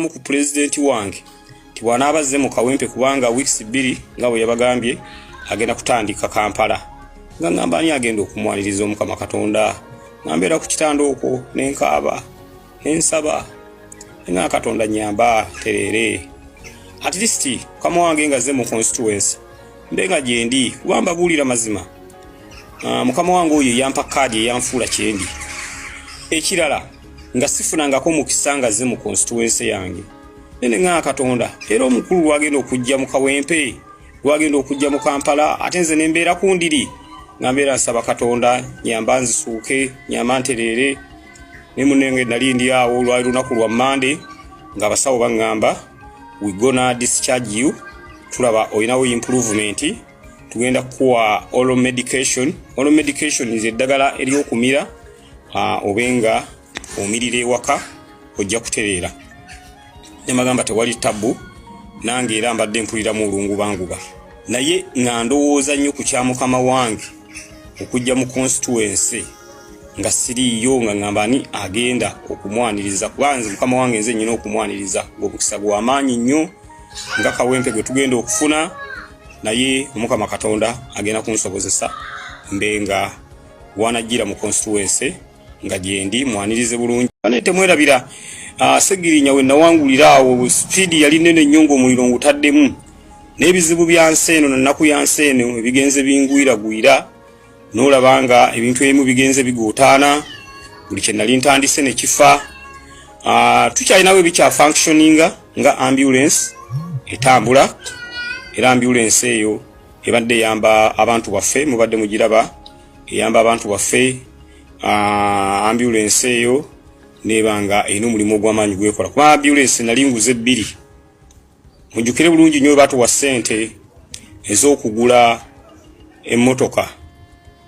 ku president wange tiwanabazze mu Kawempe kubanga weeks 2 nga bwe yabagambye agenda kutandika Kampala nga ngamba ani agenda okumwaniriza Omukama Katonda ngambera ku kitando okwo nenkaaba ensaba nga Katonda nyamba terere at least kama wange ngaze mu constituency mbenga jendi kubamba bulira mazima mukama wange oyo yampa kadi yanfula kyendi ekirala nga sifunangako mu kisanga ze mu constituency yange nene nga Katonda era omukulu wagenda okujja mu Kawempe wagenda okujja mu Kampala atenze nembeera kundiri ngambera nsaba Katonda nyamba nzisuuke nyamanterere ne munenge nali ndi awo lwali lunaku lwa Monday nga basawo bangamba we gonna discharge you tulaba oyinawo improvement tugenda kuwa oral medication is eddagala eryokumira obenga omirire waka ojja kuterera nemagamba tewali tabu nange era mbadde mpulira mu lungu banguba naye nga ndowooza nnyo ku kya mukama wange okujja mu constituency nga siriyo nga ngamba ni agenda okumwaniriza kubanze mukama wange nze nyina okumwaniriza ng'obukisa bw'amaanyi nnyo nga Kawempe gwe tugenda okufuna naye Omukama Katonda agenda kunsobozesa mbenga wanajjira mu constituency nga jendi mwanirize bulungi anete mwerabira Segirinya we nawangulira awo speed yali nene nyongo muliro ngutaddemu n'ebizibu bya nseno na naku ya nseno ebigenze bingwira gwira nolabanga ebintu ebimu bigenze bigotana buli kye nali ntandise ne kifa tukyalinawo ebikya functioninga nga ambulance etambula era ambulance eyo ebadde yamba abantu baffe mubadde mugiraba eyamba abantu baffe ambulance eyo nebanga eno mulimo gw'amaanyi gwekola kuba ambulance nali nguze 2 mujukire bulungi nnyo batu wa sente ez'okugula emmotoka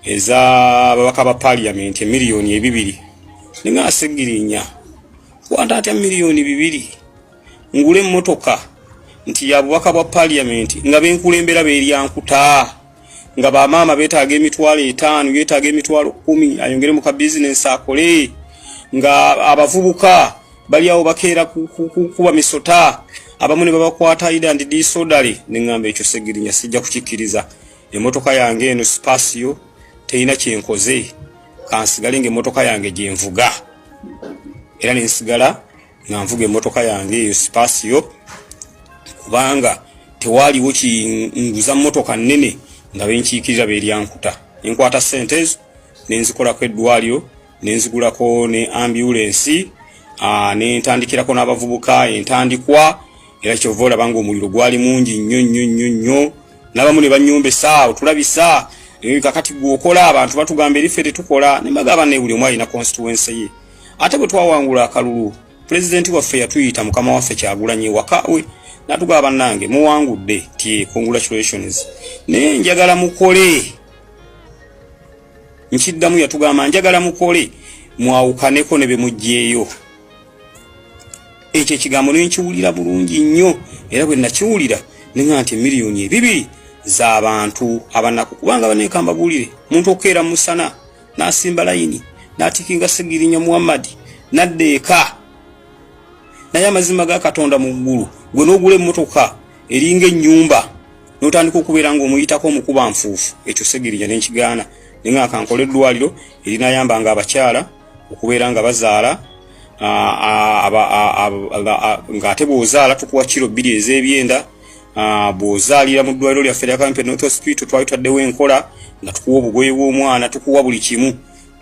eza babaka ba parliament miliyoni 2 ninga Segirinya kwanta atya miliyoni 2 ngule emmotoka nti ya babaka ba parliament nga benkulembera beryankuta nga ba mama betaaga emitwalo 5 yetaaga emitwalo 10 ayongere mu ka business akole nga abavubuka bali awo bakeera kuba misota abamu ne babakwata and disorderly ningambe ekyo Segirinya sijja kukikkiriza emotoka yange eno spasio teina kyenkoze kansigale ng'emmotoka yange gyenvuga era nensigala nga nvuga emmotoka yange eyo spasio kubanga tewaliwo kinguza mmotoka nnene nga benkiikirira beryankuta enkwata sentes nenzikolako eddwaliro nenzigulako ne ambulance nentandikirako n'abavubuka entandikwa era kyova olabanga omuliro gwali mungi nnyo n'abamu ne banyumbesa otulabisa kakati gwokola abantu batugamba erife tetukola nemagaba ne buli omu alina constituency ye ate bwe twawangula akalulu president waffe yatuyita mukama waffe Kyagulanyi wakawe natugaba nange muwangudde tie congratulations ne njagala mukole nkiddamu yatugamba njagala mukole mwawukaneko ne bemujjeeyo ekyo ekigambo nenkiwulira bulungi nnyo era bwe nakiwulira ninga nti miliyoni 2 z'abantu abanaku kubanga banekamba bulire muntu okeera musana nasimba layini natikinga Segirinya Muhammad naddeeka naye amazima ga Katonda mu ggulu gwe n'ogula emmotoka eringa ennyumba n'otandika okubeera ng'omuyitako omukuba nfuufu ekyo Segirinya nenkigaana ninga akankola eddwaliro erinayamba nga abakyala okubeera nga bazaala ng'ate bw'ozaala tukuwa kiro 2 ez'ebyenda bw'ozaalira mu ddwaliro lyaffe lya Kawempe North Hospital twali tutaddewo enkola nga tukuwa obugoye bw'omwana tukuwa buli kimu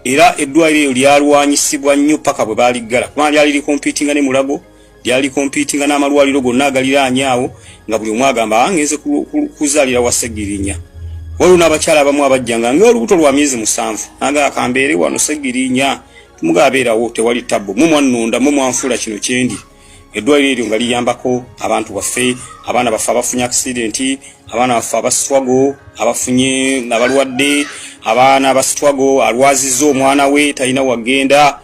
era eddwaliro eryo lyalwanyisibwa nnyo paka bwe baaliggala kubanga lyali likompiitinga ne Mulago lyali kompiitinga n'amalwaliro gonna agaliraanye awo nga buli omu agamba ngenze kuzaalira wa Segirinya waliwo n'abakyala abamu abajjanga ng'olubuto lwa myezi 7 anga akambeere wano Segirinya tumugabeerawo tewali tabbo mumwannunda mumwanfuula kino kyendi eddwaliro eryo nga liyambako abantu baffe abaana baffe abafunye accident abaana baffe abasitwago abafunye abalwadde abaana abasitwago alwazizza omwana we talina wagenda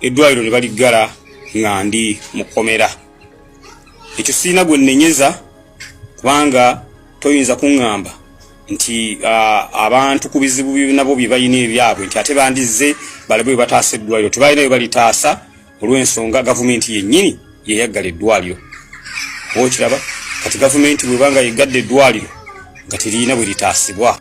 eddwaliro ne baliggala nga ndi mukomera ekyo siina gwe nnenyeza kubanga toyinza kuŋŋamba nti abantu ku bizibu nabo bye balina ebyabwe nti ate bandizze balabe bwe bataasa eddwaliro tebalina bwe balitaasa olw'ensonga gavumenti yennyini ye yaggala eddwaliro. Okiraba kati gavumenti bwebanga yeggadde eddwaliro nga terina bwe litaasibwa.